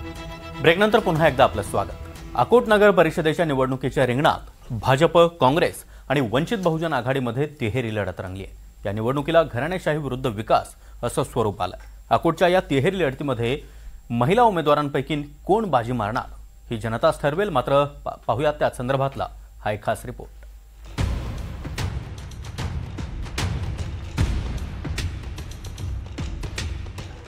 ब्रेकनंतर पुन्हा एकदा आपलं स्वागत। अकोट नगर परिषदेच्या निवडणुकीच्या रिंगणात भाजप, काँग्रेस आणि वंचित बहुजन आघाडीमध्ये तिहेरी लढत रंगली आहे। या निवडणुकीला घराणेशाही विरुद्ध विकास असं स्वरूप आलंय। अकोटच्या या तिहेरी लढतीमध्ये महिला उमेदवारांपैकी कोण बाजी मारणार ही जनताच ठरवेल। मात्र पाहूया त्या संदर्भातला हा एक खास रिपोर्ट।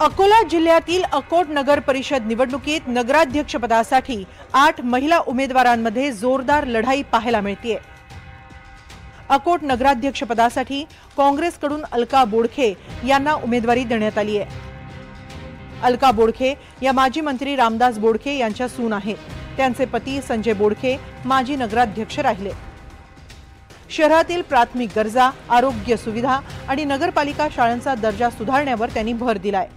अकोला जिल्ह्यातील अकोट नगर परिषद निवडणुकीत नगराध्यक्षपदासाठी 8 महिला उमेदवारांमध्ये जोरदार लढाई पाहायला मिळतेय। अकोट नगराध्यक्षपदासाठी काँग्रेसकडून अलका बोडखे यांना उमेदवारी देण्यात आली आहे। अलका बोडखे या माजी मंत्री रामदास बोडखे यांच्या सून आहेत। त्यांचे पती संजय बोडखे माजी नगराध्यक्ष राहिले। शहरातील प्राथमिक गरजा, आरोग्य सुविधा आणि नगरपालिका शाळांचा दर्जा सुधारण्यावर त्यांनी भर दिलाय।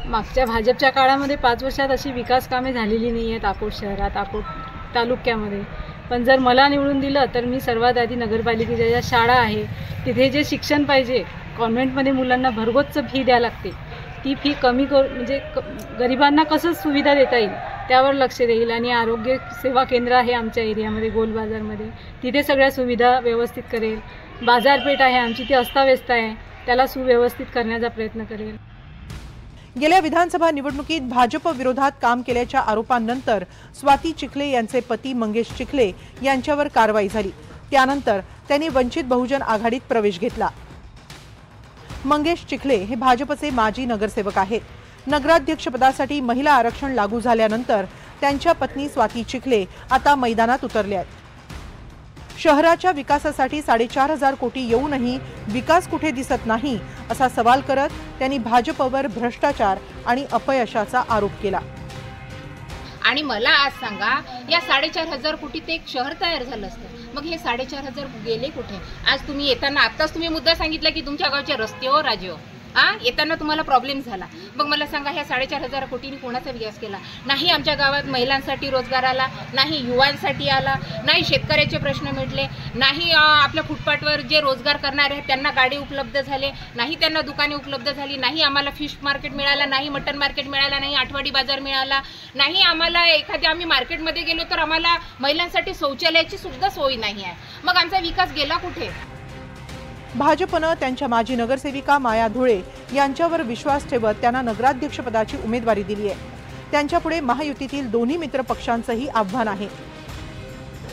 मागच्या भाजपच्या काळामध्ये 5 वर्षात अशी विकास कामे झालेली नाही आहेत अकोट शहरात, अकोट तालुक्यामध्ये। पण जर मला निवडून दिलं तर मी सर्वात आधी नगरपालिकेच्या ज्या शाळा आहे तिथे जे शिक्षण पाहिजे, कॉन्व्हेंटमध्ये मुलांना भरगोच फी द्यावी लागते, ती फी कमी म्हणजे गरिबांना कसं सुविधा देता येईल त्यावर लक्ष देईल। आणि आरोग्य सेवा केंद्र आहे आमच्या एरियामध्ये गोलबाजारमध्ये, तिथे सगळ्या सुविधा व्यवस्थित करेल। बाजारपेठ आहे आमची, ती अस्ताव्यस्त आहे, त्याला सुव्यवस्थित करण्याचा प्रयत्न करेल। गेल्या विधानसभा निवडणुकीत भाजप विरोधात काम केल्याच्या आरोपांनंतर स्वाती चिखले यांचे पती मंगेश चिखले यांच्यावर कारवाई झाली। त्यानंतर त्यांनी वंचित बहुजन आघाडीत प्रवेश घेतला। मंगेश चिखले हे भाजपचे माजी नगरसेवक आहेत। नगराध्यक्षपदासाठी महिला आरक्षण लागू झाल्यानंतर त्यांच्या पत्नी स्वाती चिखले आता मैदानात उतरल्या आहेत। शहराच्या विकासासाठी 4.5 कोटी येऊनही विकास कुठे दिसत नाही असा सवाल करत त्यांनी भाजपवर भ्रष्टाचार आणि अपयशाचा आरोप केला। आणि मला आज सांगा, या 4.5 कोटीत एक शहर तयार झालं असतं, मग हे 4.5 गेले कुठे? आज तुम्ही येताना आत्ताच तुम्ही मुद्दा सांगितला की तुमच्या गावचे रस्ते हो राजे हो, येताना तुम्हाला प्रॉब्लेम झाला। मग मला सांगा, ह्या 4.5 कोटींनी कोणाचा विकास केला? नाही आमच्या गावात महिलांसाठी रोजगार आला, नाही युवांसाठी आला, नाही शेतकऱ्याचे प्रश्न मिटले, नाही आपल्या फुटपाथवर जे रोजगार करणारे आहेत त्यांना गाडी उपलब्ध झाले, नाही त्यांना दुकाने उपलब्ध झाली, नाही आम्हाला फिश मार्केट मिळाला, नाही मटन मार्केट मिळाला, नाही आठवडी बाजार मिळाला, नाही आम्हाला एखाद्या आम्ही मार्केटमध्ये गेलो तर आम्हाला महिलांसाठी शौचालयाची सुद्धा सोय नाही आहे। मग आमचा विकास गेला कुठे? भाजपनं त्यांच्या माजी नगरसेविका माया धुळे यांच्यावर विश्वास ठेवत त्यांना नगराध्यक्षपदाची उमेदवारी दिली आहे। त्यांच्यापुढे महायुतीतील दोन्ही मित्र पक्षांचंही आव्हान आहे।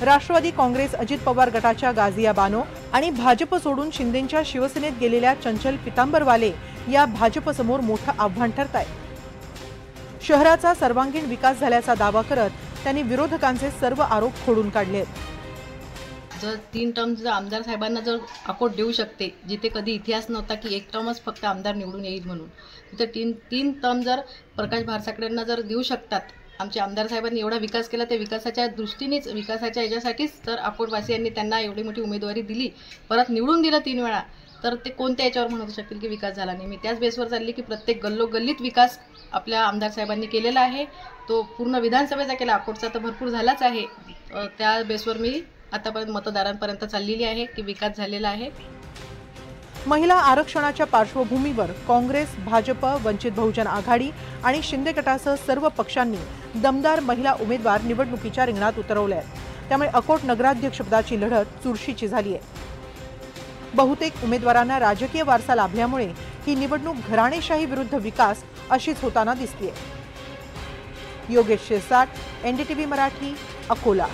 राष्ट्रवादी काँग्रेस अजित पवार गटाच्या गाझिया बानो आणि भाजप सोडून शिंदेंच्या शिवसेनेत गेलेल्या चंचल पितांबरवाले या भाजपसमोर मोठं आव्हान ठरत आहे। शहराचा सर्वांगीण विकास झाल्याचा दावा करत त्यांनी विरोधकांचे सर्व आरोप खोडून काढले। जर 3 टर्म जर आमदार साहेबांना जर अकोट देऊ शकते, जिथे कधी इतिहास नव्हता की 1 टर्मच फक्त आमदार निवडून येईल म्हणून, तिथे 3 टर्म जर प्रकाश भारसाकड्यांना जर देऊ शकतात, आमचे आमदार साहेबांनी एवढा विकास केला, त्या विकासाच्या दृष्टीनेच, विकासाच्या याच्यासाठीच तर अकोटवासियांनी त्यांना एवढी मोठी उमेदवारी दिली, परत निवडून दिलं 3 वेळा, तर ते कोणत्या याच्यावर म्हणू शकतील की विकास झाला नाही? मी त्याच बेसवर चालली की प्रत्येक गल्लोगल्लीत विकास आपल्या आमदार साहेबांनी केलेला आहे, तो पूर्ण विधानसभेचा केला, अकोटचा तर भरपूर झालाच आहे। त्या बेसवर मी आतापर्यंत मतदारांपर्यंत चाललेली आहे की विकास झालेला आहे। महिला आरक्षणाच्या पार्श्वभूमीवर काँग्रेस, भाजप, वंचित बहुजन आघाडी आणि शिंदे गटासह सर्व पक्षांनी दमदार महिला उमेदवार निवडणुकीच्या रिंगणात उतरवले आहेत। त्यामुळे अकोट नगराध्यक्षपदाची लढत चुरशीची झाली आहे। बहुतेक उमेदवारांना राजकीय वारसा लाभल्यामुळे ही निवडणूक घराणेशाही विरुद्ध विकास अशीच होताना दिसतेय। योगेश शिरसाट, NDTV मराठी, अकोला।